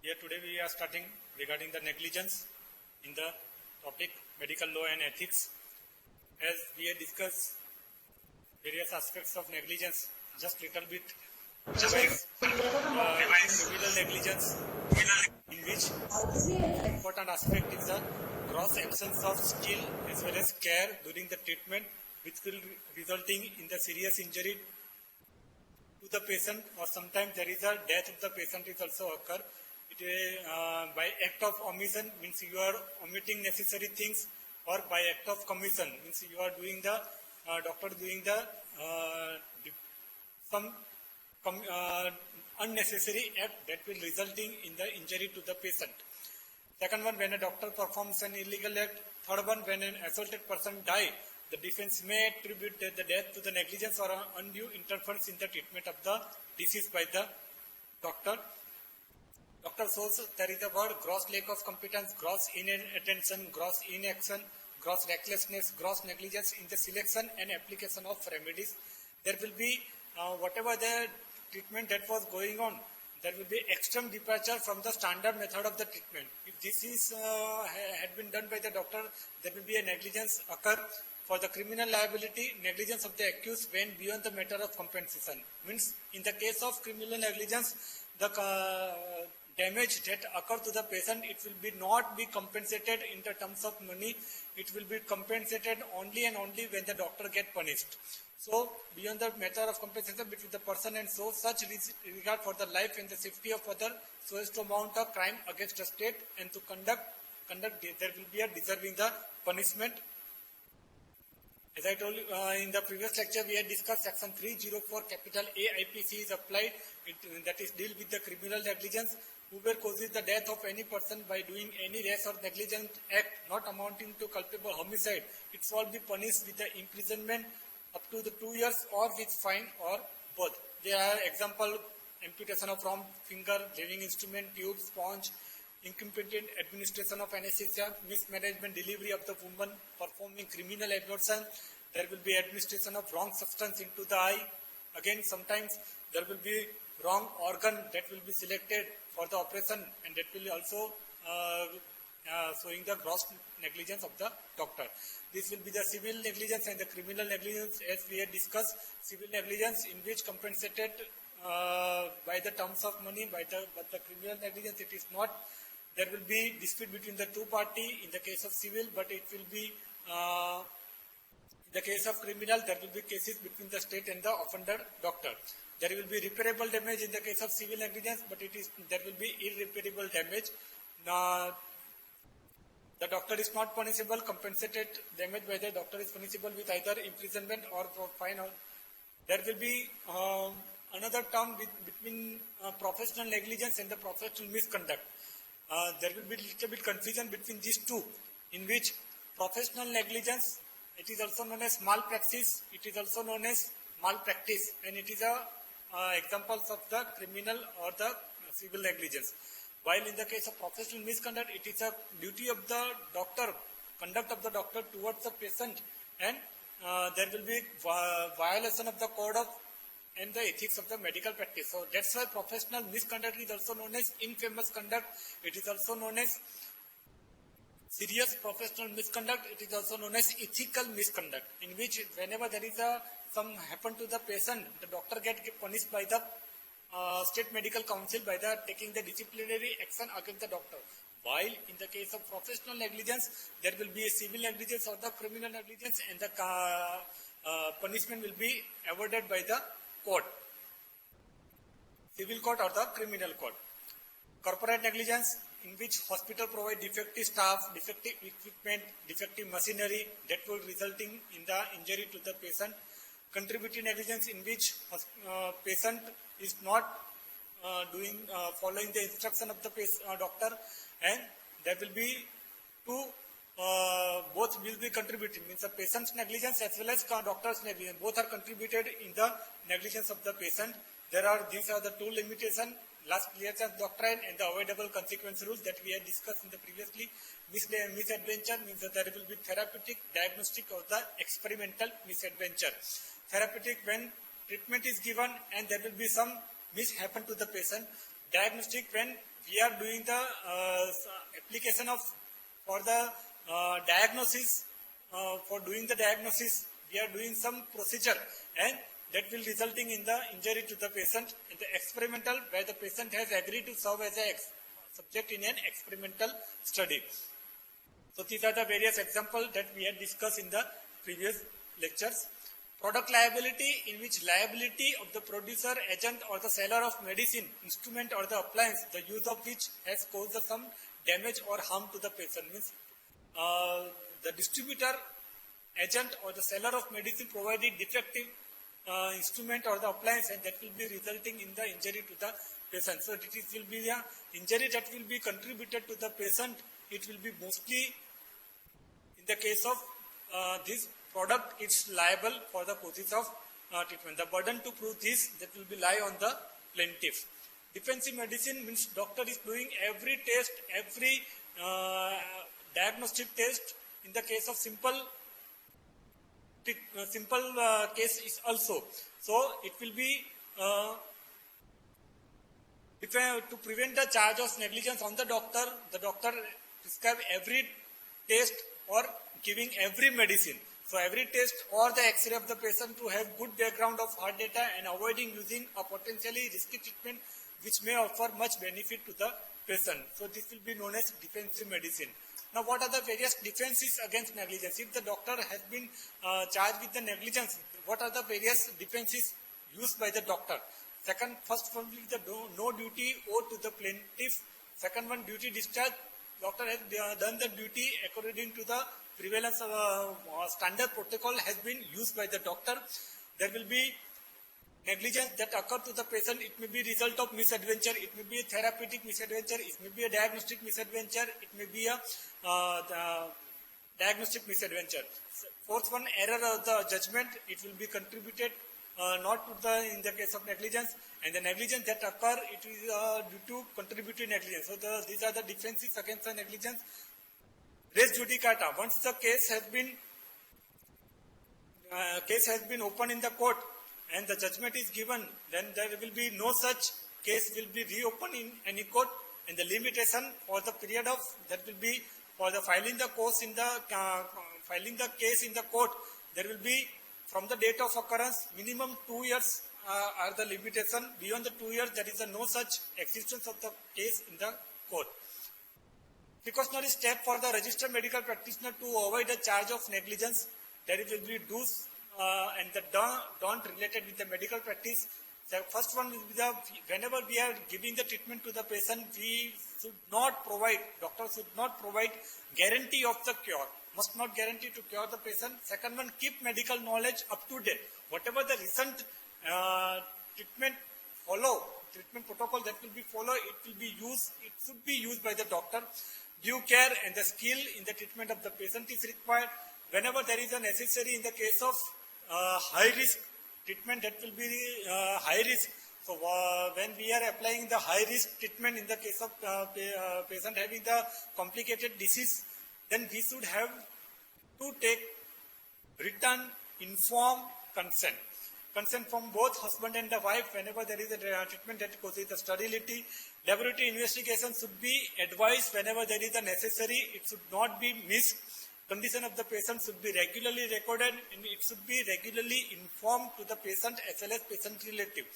Today we are starting regarding the negligence in the topic medical law and ethics. As we have discussed various aspects of negligence, just little bit criminal negligence, in which important aspect is the gross absence of skill as well as care during the treatment, which will resulting in the serious injury to the patient, or sometimes there is a death of the patient is also occur. By act of omission means you are omitting necessary things, or by act of commission means you are doing the doctor doing the unnecessary act that will resulting in the injury to the patient. Second one, when a doctor performs an illegal act. Third one, when an assaulted person die, the defense may attribute the death to the negligence or undue interference in the treatment of the disease by the doctor. Doctor shows there is a word gross lack of competence, gross inattention, gross inaction, gross recklessness, gross negligence in the selection and application of remedies. There will be whatever the treatment that was going on, there will be extreme departure from the standard method of the treatment. If this is had been done by the doctor, there will be a negligence occur. For the criminal liability, negligence of the accused went beyond the matter of compensation. Means in the case of criminal negligence, the damage that occurred to the patient, it will be not be compensated in the terms of money. It will be compensated only and only when the doctor get punished. So beyond the matter of compensation between the person and so such regard for the life and the safety of other, so as to amount of crime against the state and to conduct there will be a deserving the punishment. As I told you in the previous lecture, we had discussed section 304 capital A IPC is applied. That is deal with the criminal negligence. Whoever causes the death of any person by doing any rash or negligent act not amounting to culpable homicide, it shall be punished with the imprisonment up to the 2 years or with fine or both. There are example: amputation of wrong finger, living instrument, tube, sponge, incompetent administration of anesthesia, mismanagement delivery of the woman performing criminal abortion. There will be administration of wrong substance into the eye. Again, sometimes there will be wrong organ that will be selected for the operation, and that will also showing the gross negligence of the doctor. This will be the civil negligence and the criminal negligence, as we had discussed. Civil negligence in which compensated by the terms of money, but the criminal negligence it is not. There will be dispute between the two parties in the case of civil, but it will be in the case of criminal, there will be cases between the state and the offender doctor. There will be repairable damage in the case of civil negligence, but there will be irreparable damage. The doctor is not punishable. Compensated damage by the doctor is punishable with either imprisonment or fine. There will be another term between professional negligence and the professional misconduct. There will be a little bit confusion between these two, in which professional negligence, it is also known as malpractice, it is also known as malpractice, and it is examples of the criminal or the civil negligence. While in the case of professional misconduct, it is a duty of the doctor, conduct of the doctor towards the patient, and there will be violation of the code of and the ethics of the medical practice. So that's why professional misconduct is also known as infamous conduct. It is also known as serious professional misconduct. It is also known as ethical misconduct, in which whenever there is some happen to the patient, the doctor get punished by the State Medical Council by the taking the disciplinary action against the doctor. While in the case of professional negligence, there will be a civil negligence or the criminal negligence, and the punishment will be awarded by the court, civil court or the criminal court. Corporate negligence, in which hospital provide defective staff, defective equipment, defective machinery that will resulting in the injury to the patient. Contributory negligence, in which patient is not following the instruction of the doctor, and there will be two both will be contributing, means the patient's negligence as well as doctor's negligence, both are contributed in the negligence of the patient. These are the two limitations: last clearance doctrine and the avoidable consequence rules that we had discussed in the previously. Misadventure means that there will be therapeutic, diagnostic or the experimental misadventure. Therapeutic, when treatment is given and there will be some mishappen to the patient, diagnostic when we are doing the application of for the diagnosis. For doing the diagnosis, we are doing some procedure, and that will resulting in the injury to the patient in the experimental, where the patient has agreed to serve as a subject in an experimental study. So these are the various examples that we had discussed in the previous lectures. Product liability, in which liability of the producer, agent or the seller of medicine, instrument or the appliance, the use of which has caused some damage or harm to the patient. Means the distributor, agent or the seller of medicine provided defective instrument or the appliance, and that will be resulting in the injury to the patient. So it will be the injury that will be contributed to the patient. It will be mostly in the case of this product, it's liable for the causes of treatment. The burden to prove this, that will be lie on the plaintiff. Defensive medicine means doctor is doing every test, every diagnostic test. In the case of simple case is also. So it will be to prevent the charge of negligence on the doctor prescribe every test or giving every medicine. So every test or the X-ray of the patient to have good background of hard data and avoiding using a potentially risky treatment which may offer much benefit to the patient. So this will be known as defensive medicine. Now what are the various defenses against negligence? If the doctor has been charged with the negligence, what are the various defenses used by the doctor? First one will be the no duty owed to the plaintiff. Second one, duty discharge. Doctor has done the duty according to the prevalence of standard protocol has been used by the doctor. There will be negligence that occur to the patient. It may be result of misadventure. It may be a therapeutic misadventure. It may be a diagnostic misadventure. It may be a diagnostic misadventure. Fourth one, error of the judgment. It will be contributed not to the in the case of negligence, and the negligence that occur, it is due to contributory negligence. So these are the defenses against the negligence. Res judicata. Once the case has been opened in the court and the judgment is given, then there will be no such case will be reopened in any court, and the limitation for the period of that will be for the filing the case in the court. There will be from the date of occurrence minimum 2 years are the limitation. Beyond the 2 years, there is no such existence of the case in the court. Precautionary step for the registered medical practitioner to avoid the charge of negligence. There will be do's and the don't related with the medical practice. The first one will be whenever we are giving the treatment to the patient, we should not provide, doctors should not provide guarantee of the cure. Must not guarantee to cure the patient. Second one, keep medical knowledge up to date. Whatever the recent treatment protocol that will be followed, it will be used, it should be used by the doctor. Due care and the skill in the treatment of the patient is required. Whenever there is a necessary in the case of high risk treatment, that will be high risk. So when we are applying the high risk treatment in the case of patient having the complicated disease, then we should have to take written, informed consent. Consent from both husband and the wife whenever there is a treatment that causes the sterility. Laboratory investigation should be advised whenever there is a necessary. It should not be missed. Condition of the patient should be regularly recorded, and it should be regularly informed to the patient as well as patient relative.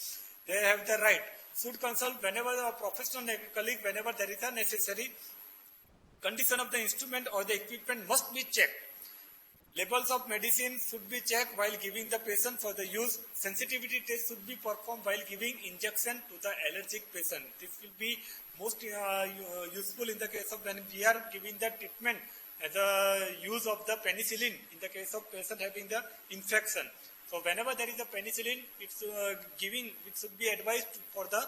They have the right. Should consult whenever the professional colleague, whenever there is a necessary. Condition of the instrument or the equipment must be checked. Labels of medicine should be checked while giving the patient for the use. Sensitivity test should be performed while giving injection to the allergic patient. This will be most useful in the case of when we are giving the treatment as a use of the penicillin in the case of patient having the infection. So whenever there is a penicillin, it's it should be advised for the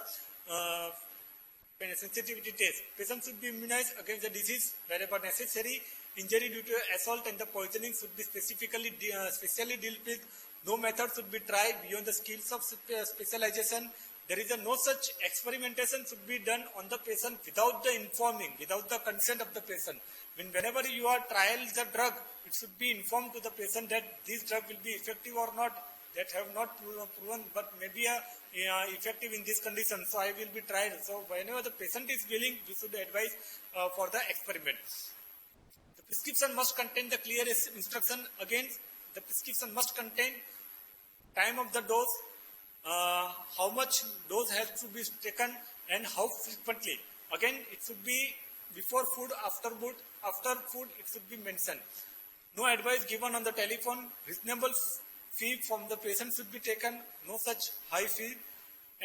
sensitivity test. Patient should be immunized against the disease wherever necessary. Injury due to assault and the poisoning should be specially dealt with. No method should be tried beyond the skills of specialization. There is no such experimentation should be done on the patient without the informing, without the consent of the patient. Whenever you are trial the drug, it should be informed to the patient that this drug will be effective or not. that have not proven, but maybe effective in this condition. So I will be tried. So whenever the patient is willing, we should advise for the experiment. The prescription must contain the clear instruction. Again, the prescription must contain time of the dose, how much dose has to be taken, and how frequently. Again, it should be before food, after food, it should be mentioned. No advice given on the telephone. Reasonable fee from the patient should be taken. No such high fee.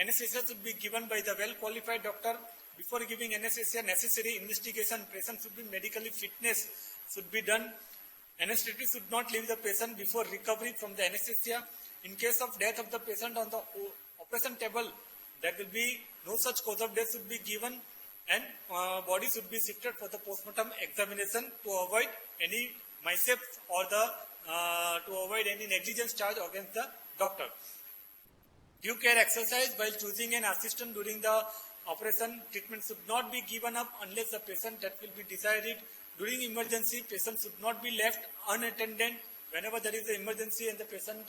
Anesthesia should be given by the well-qualified doctor. Before giving anesthesia, necessary investigation, patient should be medically fitness should be done. Anesthetic should not leave the patient before recovery from the anesthesia. In case of death of the patient on the operation table, there will be no such cause of death should be given, and body should be shifted for the postmortem examination to avoid any mishaps or to avoid any negligence charge against the doctor. Due care exercise while choosing an assistant during the operation. Treatment should not be given up unless the patient that will be desired. During emergency, patient should not be left unattended. Whenever there is an emergency and the patient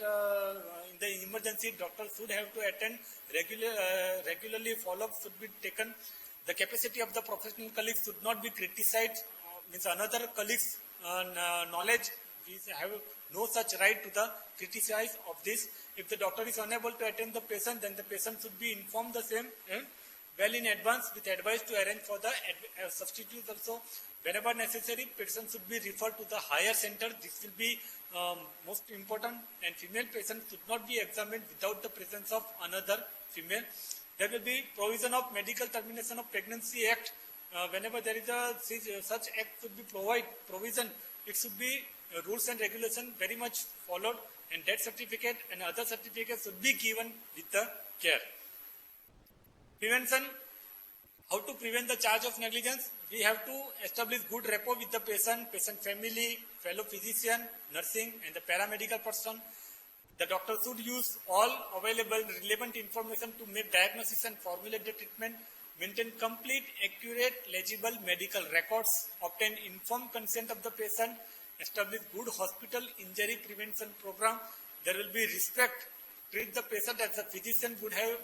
in the emergency, doctor should have to attend regularly. Follow-up should be taken. The capacity of the professional colleagues should not be criticized. Means another colleague's knowledge, we have no such right to the criticize of this. If the doctor is unable to attend the patient, then the patient should be informed the same well in advance with advice to arrange for the substitutes also. Whenever necessary, patient should be referred to the higher center. This will be most important, and female patients should not be examined without the presence of another female. There will be provision of medical termination of pregnancy act. Whenever there is a such act should be provision, it should be rules and regulations very much followed, and death certificate and other certificates should be given with the care. Prevention. How to prevent the charge of negligence? We have to establish good rapport with the patient family, fellow physician, nursing, and the paramedical person. The doctor should use all available relevant information to make diagnosis and formulate the treatment. Maintain complete, accurate, legible medical records. Obtain informed consent of the patient. Establish good hospital injury prevention program. There will be respect. Treat the patient as a physician would have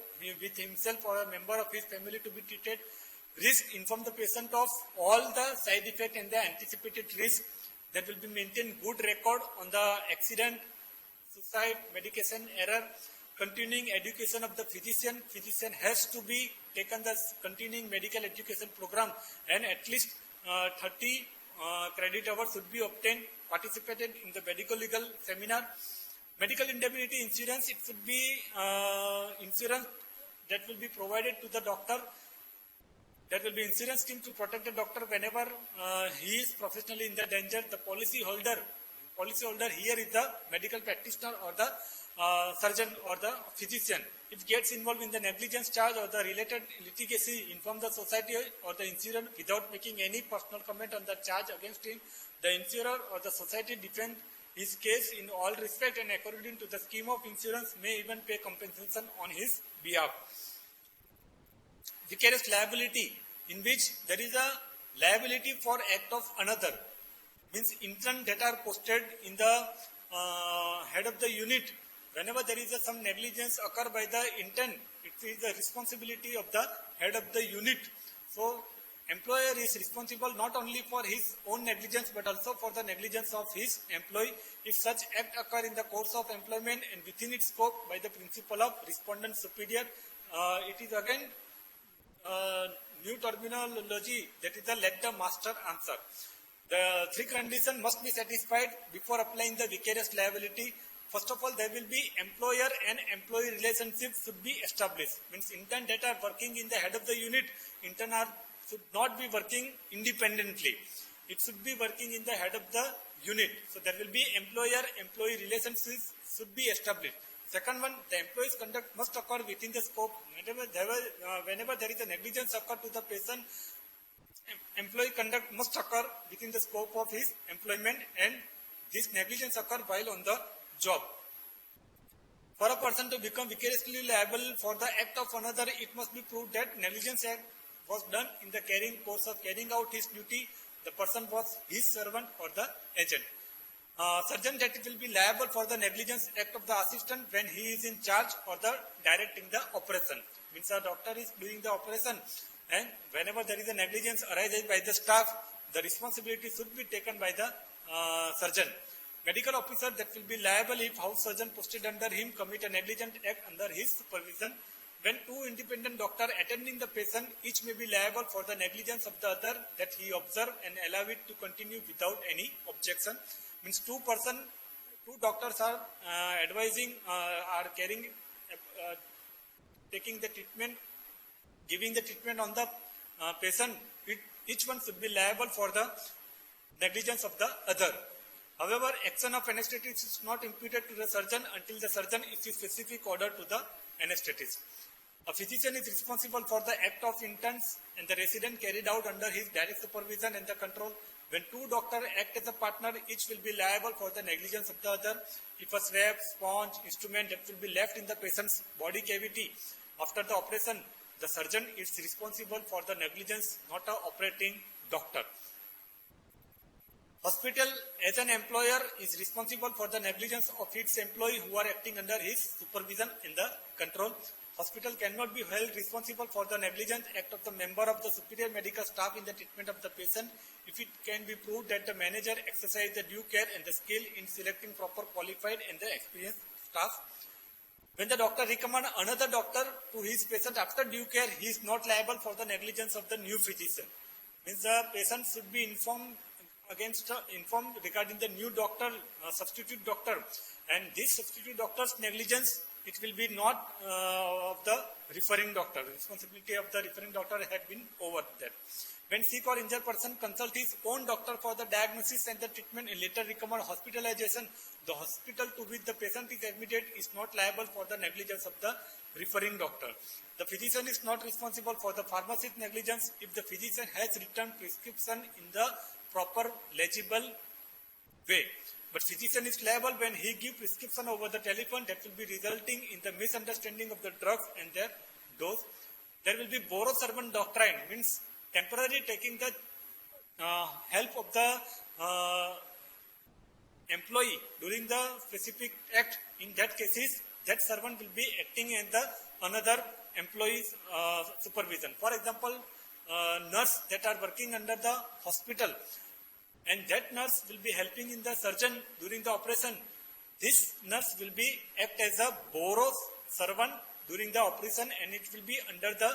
with himself or a member of his family to be treated. Risk. Inform the patient of all the side effects and the anticipated risk. There will be maintained good record on the accident, suicide, medication error. Continuing education of the physician. Physician has to be taken the continuing medical education program, and at least 30 credit hours should be obtained, participated in the medical legal seminar. Medical indemnity insurance, it should be insurance that will be provided to the doctor. There will be insurance scheme to protect the doctor whenever he is professionally in the danger. The policy holder here is the medical practitioner or the surgeon or the physician. If gets involved in the negligence charge or the related litigation, inform the society or the insurer without making any personal comment on the charge against him. The insurer or the society defend his case in all respect and according to the scheme of insurance may even pay compensation on his behalf. Vicarious liability, in which there is a liability for act of another. Means intern that are posted in the head of the unit. Whenever there is some negligence occur by the intern, it is the responsibility of the head of the unit. So, employer is responsible not only for his own negligence but also for the negligence of his employee. If such act occur in the course of employment and within its scope by the principle of respondent superior, it is again new terminology, that is the let the master answer. The three conditions must be satisfied before applying the vicarious liability. First of all, there will be employer and employee relationship should be established. Means intern that are working in the head of the unit, intern should not be working independently. It should be working in the head of the unit. So there will be employer-employee relationships should be established. Second one, the employee's conduct must occur within the scope. Whenever there is a negligence occur to the patient, employee conduct must occur within the scope of his employment, and this negligence occur while on the job. For a person to become vicariously liable for the act of another, it must be proved that negligence act was done in the course of carrying out his duty. The person was his servant or the agent. surgeon that will be liable for the negligence act of the assistant when he is in charge or the directing the operation. Means a doctor is doing the operation, and whenever there is a negligence arises by the staff, the responsibility should be taken by the surgeon. Medical officer that will be liable if house surgeon posted under him commit a negligent act under his supervision. When two independent doctors attending the patient, each may be liable for the negligence of the other that he observe and allow it to continue without any objection. Means two doctors are advising, are taking the treatment, giving the treatment on the patient. Each one should be liable for the negligence of the other. However, action of anesthetist is not imputed to the surgeon until the surgeon issues specific order to the anesthetist. A physician is responsible for the act of interns and the resident carried out under his direct supervision and the control. When two doctors act as a partner, each will be liable for the negligence of the other. If a swab, sponge, instrument that will be left in the patient's body cavity after the operation, the surgeon is responsible for the negligence, not an operating doctor. Hospital as an employer is responsible for the negligence of its employee who are acting under his supervision and the control. Hospital cannot be held responsible for the negligent act of the member of the superior medical staff in the treatment of the patient if it can be proved that the manager exercised the due care and the skill in selecting proper qualified and the experienced staff. When the doctor recommends another doctor to his patient after due care, he is not liable for the negligence of the new physician. Means the patient should be informed regarding the new doctor, substitute doctor, and this substitute doctor's negligence, it will be not of the referring doctor. The responsibility of the referring doctor had been over there. When sick or injured person consult his own doctor for the diagnosis and the treatment and later recommend hospitalization, the hospital to which the patient is admitted is not liable for the negligence of the referring doctor. The physician is not responsible for the pharmacist negligence if the physician has written prescription in the proper legible way. But physician is liable when he gives prescription over the telephone that will be resulting in the misunderstanding of the drugs and their dose. There will be borrow servant doctrine, means temporarily taking the help of the employee during the specific act. In that cases, that servant will be acting in the another employee's supervision. For example, nurse that are working under the hospital, and that nurse will be helping in the surgeon during the operation. This nurse will be act as a borrow servant during the operation, and it will be under the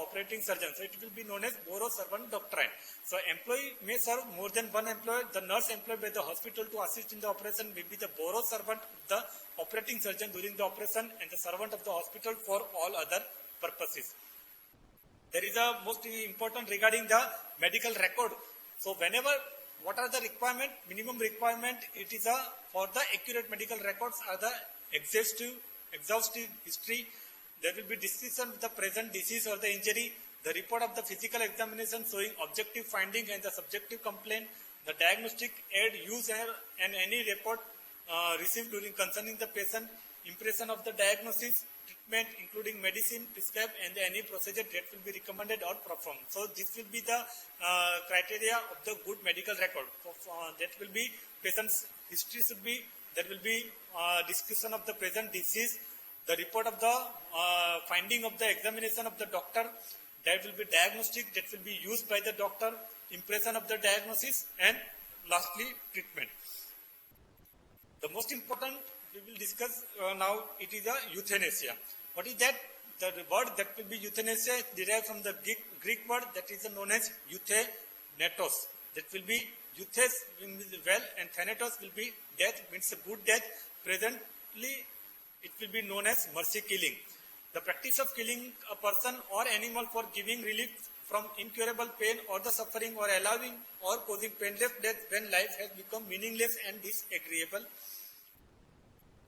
operating surgeon. So it will be known as borrow servant doctrine. So employee may serve more than one employer. The nurse employed by the hospital to assist in the operation may be the borrow servant of the operating surgeon during the operation and the servant of the hospital for all other purposes. There is a most important regarding the medical record. So whenever, what are the requirement, minimum requirement, it is for the accurate medical records are the exhaustive history. There will be description of the present disease or the injury, the report of the physical examination showing objective finding and the subjective complaint, the diagnostic aid used and any report received during concerning the patient, impression of the diagnosis, treatment including medicine prescribed and any procedure that will be recommended or performed. So this will be the criteria of the good medical record. That will be patient's history should be, there will be description of the present disease, the report of the finding of the examination of the doctor, that will be diagnostic that will be used by the doctor, impression of the diagnosis, and lastly treatment. The most important we will discuss now, it is a euthanasia. What is that? The word that will be euthanasia is derived from the Greek word that is known as euthanatos. That will be euthes means well and thanatos will be death, means a good death. Presently it will be known as mercy killing. The practice of killing a person or animal for giving relief from incurable pain or the suffering or allowing or causing painless death when life has become meaningless and disagreeable.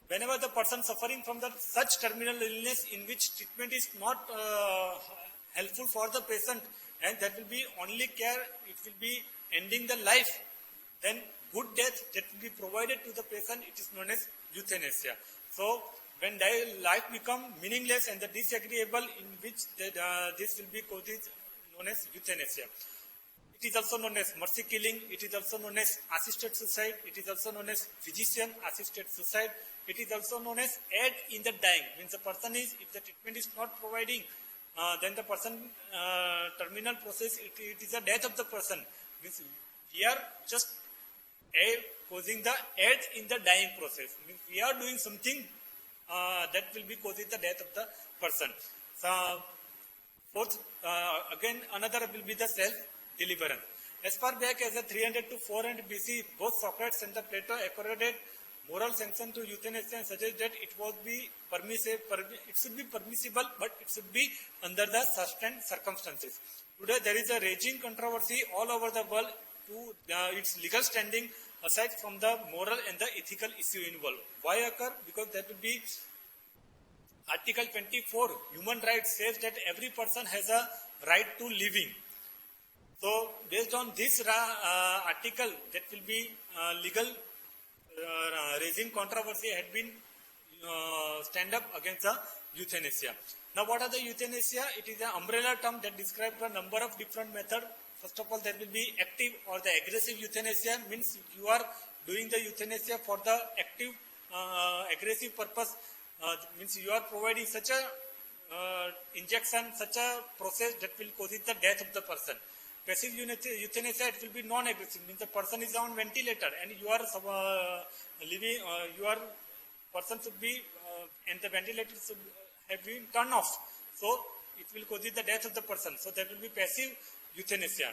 Whenever the person suffering from such terminal illness in which treatment is not helpful for the patient and that will be only care, it will be ending the life, then good death that will be provided to the patient, it is known as euthanasia. So when life become meaningless and the disagreeable in which this will be known as euthanasia. It It is also known as mercy killing. It is also known as assisted suicide. It is also known as physician assisted suicide. It is also known as aid in the dying. Means the person is, if the treatment is not providing, then the person terminal process, it is the death of the person. Means we are just causing the aid in the dying process. Means we are doing something that will be causing the death of the person. So fourth, again another will be the self-deliverance. As far back as the 300 to 400 BC, both Socrates and the Plato accorded moral sanction to euthanasia and suggest that it would be it should be permissible, but it should be under the certain circumstances. Today there is a raging controversy all over the world to its legal standing aside from the moral and the ethical issue involved. Why occur? Because that will be Article 24, human rights, says that every person has a right to living. So, based on this article, that will be legal raising controversy had been stand up against the euthanasia. Now, what are the euthanasia? It is an umbrella term that describes a number of different methods. First of all, there will be active or the aggressive euthanasia, means you are doing the euthanasia for the active, aggressive purpose. Means you are providing such a injection, such a process that will cause the death of the person. Passive euthanasia, it will be non-aggressive, means the person is on ventilator and you are living, your person should be, and the ventilator should have been turned off. So it will cause the death of the person. So that will be passive euthanasia.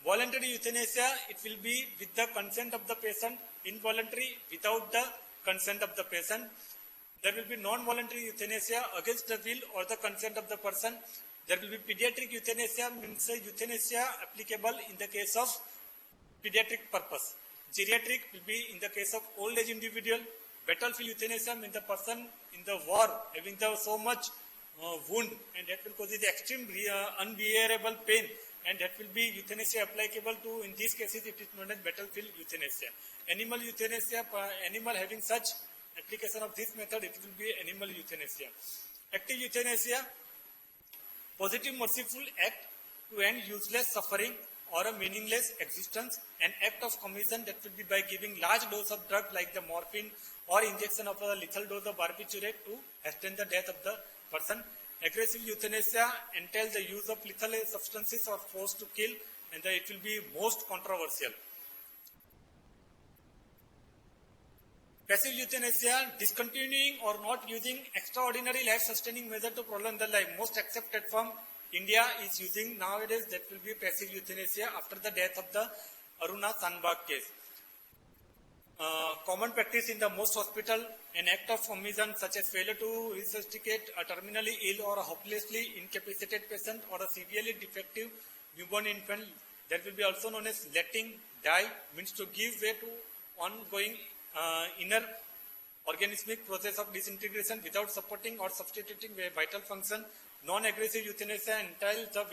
Voluntary euthanasia, it will be with the consent of the patient. Involuntary, without the consent of the patient. There will be non-voluntary euthanasia against the will or the consent of the person. There will be pediatric euthanasia, means euthanasia applicable in the case of pediatric purpose. Geriatric will be in the case of old age individual. Battlefield euthanasia means the person in the war having the so much wound, and that will cause the extreme unbearable pain, and that will be euthanasia applicable to, in these cases it is known as battlefield euthanasia. Animal euthanasia, animal having such application of this method, it will be animal euthanasia. Active euthanasia, positive merciful act to end useless suffering or a meaningless existence. An act of commission that will be by giving large dose of drug like the morphine or injection of a lethal dose of barbiturate to hasten the death of the person. Aggressive euthanasia entails the use of lethal substances or force to kill, and it will be most controversial. Passive euthanasia, discontinuing or not using extraordinary life-sustaining measure to prolong the life. Most accepted from India is using nowadays, that will be passive euthanasia after the death of the Aruna Sandbag case. Common practice in the most hospital, an act of omission such as failure to resuscitate a terminally ill or a hopelessly incapacitated patient or a severely defective newborn infant. That will be also known as letting die, means to give way to ongoing inner organismic process of disintegration without supporting or substituting a vital function. Non-aggressive euthanasia entails the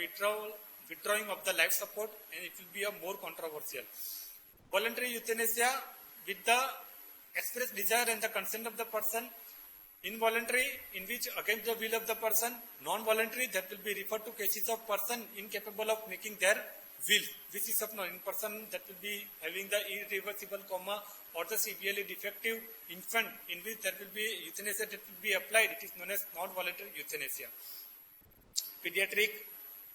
withdrawing of the life support, and it will be a more controversial. Voluntary euthanasia with the express desire and the consent of the person. Involuntary, in which against the will of the person. Non-voluntary, that will be referred to cases of person incapable of making their will. This is of in person that will be having the irreversible coma or the severely defective infant, in which there will be euthanasia that will be applied. It is known as non-voluntary euthanasia. Pediatric,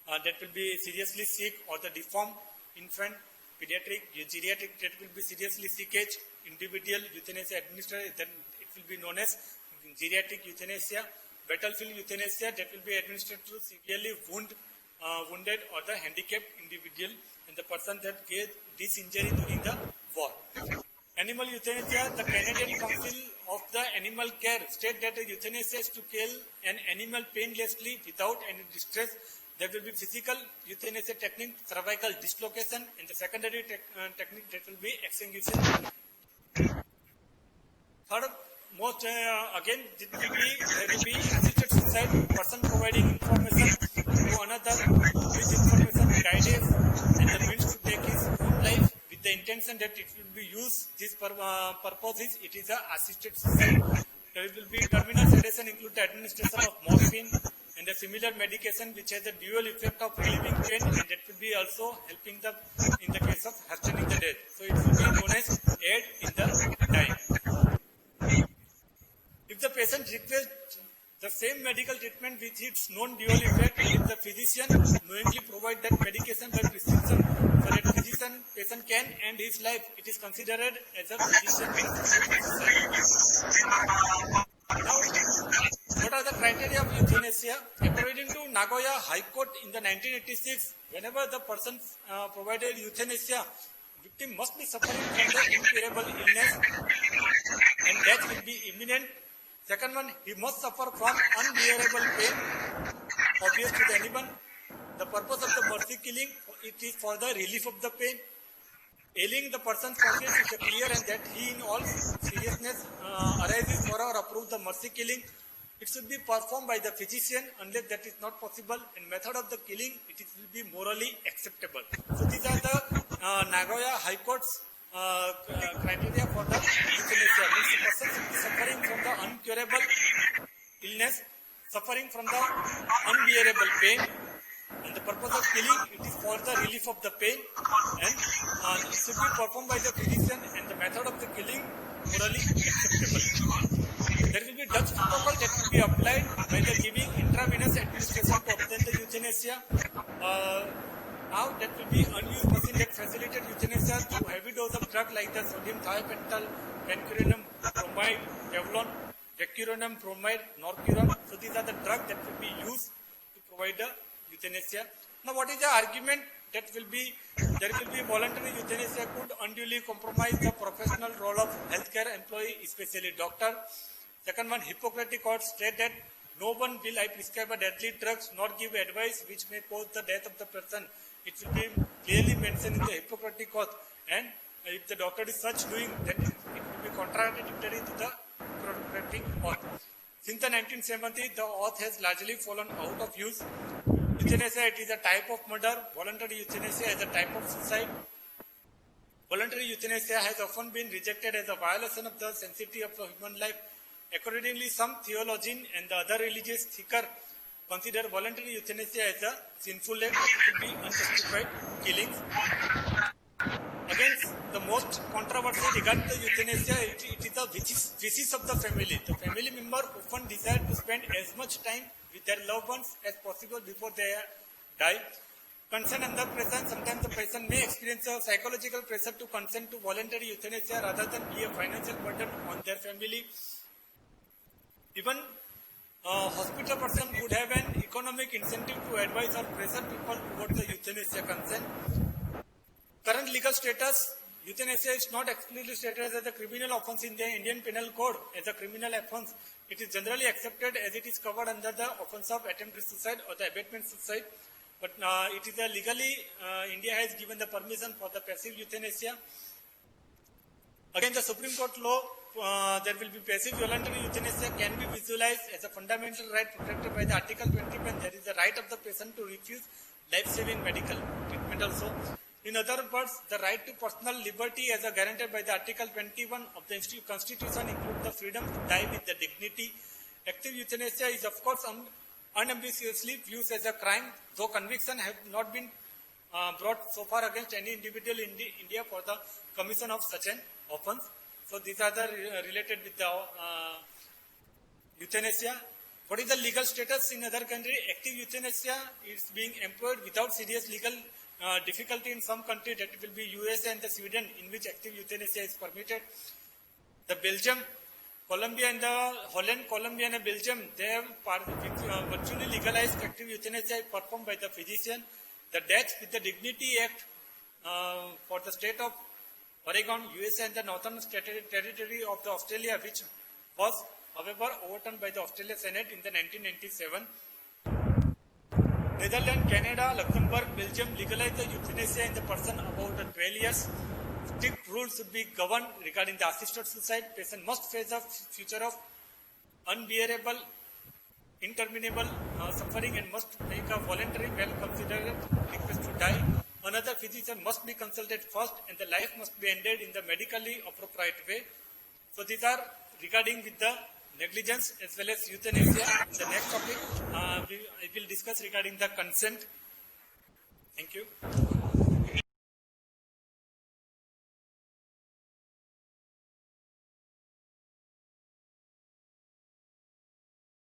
that will be seriously sick or the deformed infant. Pediatric, geriatric, that will be seriously sick age individual euthanasia administered, then it will be known as geriatric euthanasia. Battlefield euthanasia, that will be administered to severely wounded or the handicapped individual and the person that gave this injury during the war. Animal euthanasia, the Canadian Council of the Animal Care state that euthanasia is to kill an animal painlessly without any distress. There will be physical euthanasia technique, cervical dislocation, and the secondary technique that will be extinguishing. Third, most again, there will be assisted suicide, person providing information to another with information, guidance, and the means to take his own life with the intention that it will be used. This purpose is, it is a assisted suicide. There will be terminal sedation include the administration of morphine and a similar medication which has a dual effect of relieving pain, and that will be also helping the in the case of hastening the death. So it will be known as aid in the dying. If the patient requests the same medical treatment with its known dual effect, if the physician knowingly provide that medication by prescription so that patient can end his life, it is considered as a physician. Now, what are the criteria of euthanasia? According to Nagoya High Court in the 1986, whenever the person provided euthanasia, victim must be suffering from the incurable illness and death will be imminent. Second one, he must suffer from unbearable pain, obvious to anyone. The purpose of the mercy killing, it is for the relief of the pain. Ailing the person's conscience is clear and that he in all seriousness arises for or approve the mercy killing. It should be performed by the physician unless that is not possible, and method of the killing, it will be morally acceptable. So these are the Nagoya High Court's criteria for the euthanasia. This person should be suffering from the incurable illness, suffering from the unbearable pain, and the purpose of killing, it is for the relief of the pain, and it should be performed by the physician, and the method of the killing morally acceptable. There will be Dutch protocol that will be applied by the giving intravenous administration to obtain the euthanasia. Now that will be unused machine that facilitate euthanasia through heavy dose of drug like the sodium thiopental, pancuronium bromide, Tavlon, vecuronium bromide, norcuron. So these are the drugs that will be used to provide the euthanasia. Now what is the argument? That will be, there will be voluntary euthanasia could unduly compromise the professional role of healthcare employee, especially doctor. Second one, Hippocratic Oath state that no one will I prescribe a deadly drugs nor give advice which may cause the death of the person. It will be clearly mentioned in the Hippocratic Oath, and if the doctor is such doing, then it will be contradictory to the Hippocratic Oath. Since the 1970s, the oath has largely fallen out of use. Euthanasia, it is a type of murder. Voluntary euthanasia is a type of suicide. Voluntary euthanasia has often been rejected as a violation of the sanctity of human life. Accordingly, some theologians and the other religious thinkers consider voluntary euthanasia as a sinful act. It will be unjustified killings. Against the most controversy regarding the euthanasia, it is the wishes of the family. The family member often desire to spend as much time with their loved ones as possible before they die. Consent under pressure, sometimes the patient may experience a psychological pressure to consent to voluntary euthanasia rather than be a financial burden on their family. Even hospital person would have an economic incentive to advise or pressure people towards the euthanasia consent. Current legal status, euthanasia is not explicitly stated as a criminal offence in the Indian Penal Code. As a criminal offence, it is generally accepted as it is covered under the offence of attempted suicide or the abatement suicide. But it is a legally, India has given the permission for the passive euthanasia. Again, the Supreme Court law, there will be passive voluntary euthanasia can be visualized as a fundamental right protected by the Article 20. There is the right of the patient to refuse life-saving medical treatment also. In other words, the right to personal liberty as guaranteed by the Article 21 of the Constitution includes the freedom to die with the dignity. Active euthanasia is of course unambiguously viewed as a crime, though conviction have not been brought so far against any individual in India for the commission of such an offence. So these are the related with the euthanasia. What is the legal status in other country? Active euthanasia is being employed without serious legal difficulty in some countries, that will be USA and the Sweden, in which active euthanasia is permitted. The Belgium, Colombia and the Holland, Colombia and Belgium, they have virtually legalized active euthanasia performed by the physician. The Death with the Dignity Act for the state of Oregon, USA and the Northern Territory of the Australia, which was however overturned by the Australia Senate in the 1997. Netherlands, Canada, Luxembourg, Belgium legalized the euthanasia in the person about 12 years. Strict rules should be governed regarding the assisted suicide. Patient must face a future of unbearable, interminable suffering and must make a voluntary, well-considered request to die. Another physician must be consulted first and the life must be ended in the medically appropriate way. So these are regarding with the negligence as well as euthanasia. The next topic I will discuss regarding the consent. Thank you.